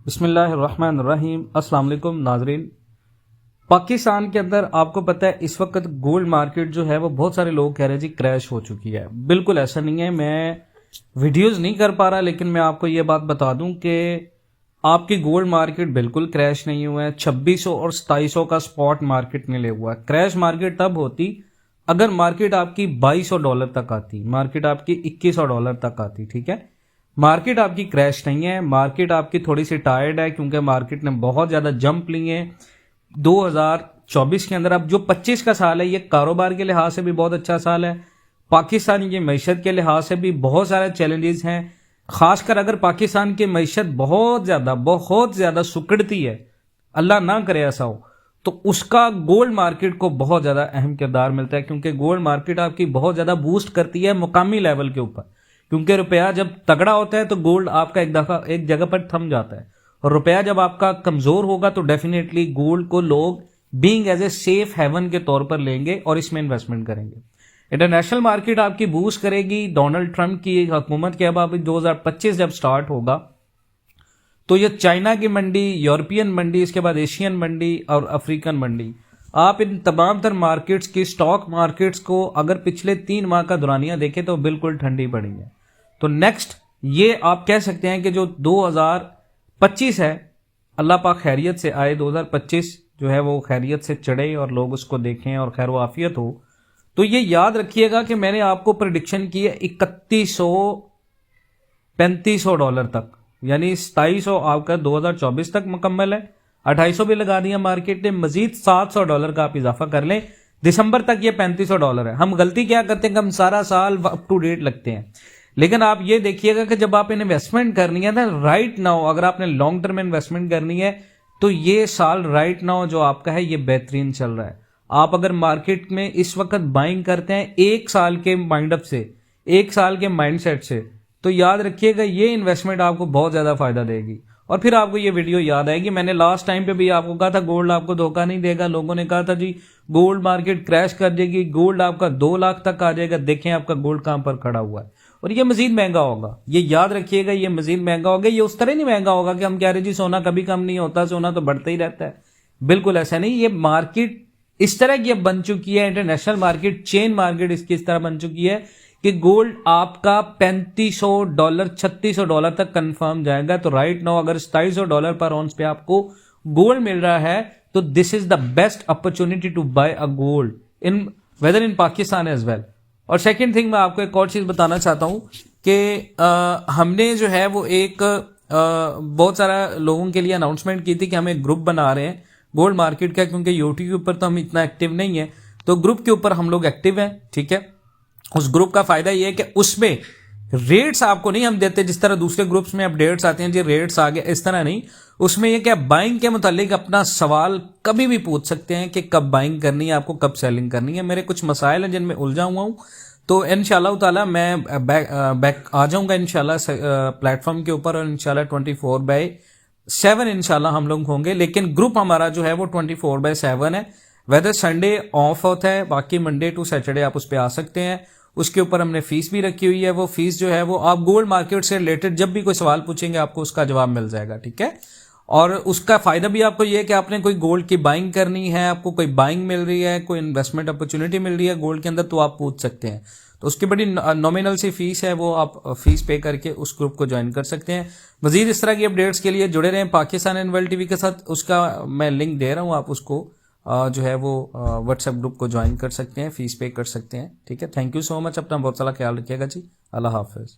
बिस्मिल्लाहिर्रहमानिर्रहीम। अस्सलाम वालेकुम नाजरीन। पाकिस्तान के अंदर आपको पता है इस वक्त गोल्ड मार्केट जो है वो बहुत सारे लोग कह रहे हैं जी क्रैश हो चुकी है। बिल्कुल ऐसा नहीं है, मैं वीडियोस नहीं कर पा रहा, लेकिन मैं आपको ये बात बता दूं कि आपकी गोल्ड मार्केट बिल्कुल क्रैश नहीं हुआ है। 2600 और 2700 का स्पॉट मार्केट में ले हुआ है। क्रैश मार्केट तब होती अगर मार्केट आपकी $2200 तक आती, मार्केट आपकी $2100 तक आती। ठीक है, मार्केट आपकी क्रैश नहीं है, मार्केट आपकी थोड़ी सी टायर्ड है क्योंकि मार्केट ने बहुत ज्यादा जंप लिए हैं 2024 के अंदर। अब जो 25 का साल है ये कारोबार के लिहाज से भी बहुत अच्छा साल है, पाकिस्तान की मैशत के लिहाज से भी बहुत सारे चैलेंजेस हैं। खासकर अगर पाकिस्तान की मैशत बहुत ज्यादा सुकड़ती है, अल्लाह ना करे ऐसा हो, तो उसका गोल्ड मार्केट को बहुत ज्यादा अहम किरदार मिलता है, क्योंकि गोल्ड मार्केट आपकी बहुत ज्यादा बूस्ट करती है मुकामी लेवल के ऊपर। क्योंकि रुपया जब तगड़ा होता है तो गोल्ड आपका एक जगह पर थम जाता है, और रुपया जब आपका कमजोर होगा तो डेफिनेटली गोल्ड को लोग being as a safe haven के तौर पर लेंगे और इसमें इन्वेस्टमेंट करेंगे। इंटरनेशनल मार्केट आपकी बूस्ट करेगी। डोनाल्ड ट्रंप की हुकूमत के अब 2025 जब स्टार्ट होगा तो ये चाइना की मंडी, यूरोपियन मंडी, इसके बाद एशियन मंडी और अफ्रीकन मंडी, आप इन तमाम तर मार्केट्स की, स्टॉक मार्केट्स को अगर पिछले 3 माह का दुरानिया देखें तो बिल्कुल ठंडी पड़ी है। तो नेक्स्ट ये आप कह सकते हैं कि जो 2025 है, अल्लाह पाक खैरियत से आए, 2025 जो है वो खैरियत से चढ़े और लोग उसको देखें और खैर व आफियत हो। तो ये याद रखिएगा कि मैंने आपको प्रेडिक्शन की है $3100-3500 तक, यानी 2700 आपका 2024 तक मुकम्मल है। 2800 भी लगा दिया मार्केट ने, मजीद $700 का आप इजाफा कर लें, दिसंबर तक ये $3500 है। हम गलती क्या करते हैं कि हम सारा साल अप टू डेट लगते हैं, लेकिन आप ये देखिएगा कि जब आप इन्वेस्टमेंट करनी है ना राइट नाउ, अगर आपने लॉन्ग टर्म इन्वेस्टमेंट करनी है तो ये साल राइट नाउ जो आपका है ये बेहतरीन चल रहा है। आप अगर मार्केट में इस वक्त बाइंग करते हैं 1 साल के माइंडअप से, 1 साल के माइंडसेट से, तो याद रखिएगा ये इन्वेस्टमेंट आपको बहुत ज्यादा फायदा देगी। और फिर आपको ये वीडियो याद आएगी, मैंने लास्ट टाइम पे भी आपको कहा था गोल्ड आपको धोखा नहीं देगा। लोगों ने कहा था जी गोल्ड मार्केट क्रैश कर देगी, गोल्ड आपका 2 लाख तक आ जाएगा। देखें आपका गोल्ड कहां पर खड़ा हुआ है, और ये मजीद महंगा होगा। ये याद रखिएगा, ये मजीद महंगा होगा। ये उस तरह नहीं महंगा होगा कि हम कह रहे जी सोना कभी कम नहीं होता, सोना तो बढ़ता ही रहता है। बिल्कुल ऐसा नहीं। ये मार्केट इस तरह की अब बन चुकी है, इंटरनेशनल मार्केट, चेन मार्केट इसकी इस तरह बन चुकी है कि गोल्ड आपका $3500 $3600 तक कंफर्म जाएगा। तो राइट नाउ अगर $2700 पर ऑन्स पे आपको गोल्ड मिल रहा है तो this is the best opportunity to buy a gold in whether in Pakistan as well. और सेकेंड थिंग, मैं आपको एक और चीज बताना चाहता हूं कि हमने जो है वो एक बहुत सारा लोगों के लिए अनाउंसमेंट की थी कि हम एक ग्रुप बना रहे हैं गोल्ड मार्केट का, क्योंकि यूट्यूब पर तो हम इतना एक्टिव नहीं है, तो ग्रुप के ऊपर हम लोग एक्टिव हैं। ठीक है, उस ग्रुप का फायदा यह है कि उसमें रेट्स आपको नहीं हम देते जिस तरह दूसरे ग्रुप्स में अपडेट्स आते हैं जी रेट्स आ गए, इस तरह नहीं। उसमें यह कि आप बाइंग के मुतालिक अपना सवाल कभी भी पूछ सकते हैं कि कब बाइंग करनी है आपको, कब सेलिंग करनी है। मेरे कुछ मसाइल हैं जिनमें उलझा हुआ हूं, तो इंशाल्लाह ताला मैं बैक आ जाऊंगा इंशाल्लाह प्लेटफॉर्म के ऊपर, और इंशाल्लाह 24/7 इंशाल्लाह हम लोग होंगे। लेकिन ग्रुप हमारा जो है वो 24/7 है। वेदर संडे ऑफ होता है, बाकी मंडे टू सैटरडे आप उस पर आ सकते हैं। उसके ऊपर हमने फीस भी रखी हुई है। वो फीस जो है वो आप गोल्ड मार्केट से रिलेटेड जब भी कोई सवाल पूछेंगे आपको उसका जवाब मिल जाएगा। ठीक है, और उसका फायदा भी आपको ये है कि आपने कोई गोल्ड की बाइंग करनी है, आपको कोई बाइंग मिल रही है, कोई इन्वेस्टमेंट अपॉर्चुनिटी मिल रही है गोल्ड के अंदर, तो आप पूछ सकते हैं। तो उसकी बड़ी नॉमिनल सी फीस है, वो आप फीस पे करके उस ग्रुप को ज्वाइन कर सकते हैं। मजीद इस तरह की अपडेट्स के लिए जुड़े रहें पाकिस्तान एनवेल टीवी के साथ। उसका मैं लिंक दे रहा हूँ, आप उसको जो है वो व्हाट्सएप ग्रुप को ज्वाइन कर सकते हैं, फीस पे कर सकते हैं। ठीक है, थैंक यू सो मच। अपना बहुत सारा ख्याल रखिएगा जी। अल्लाह हाफिज।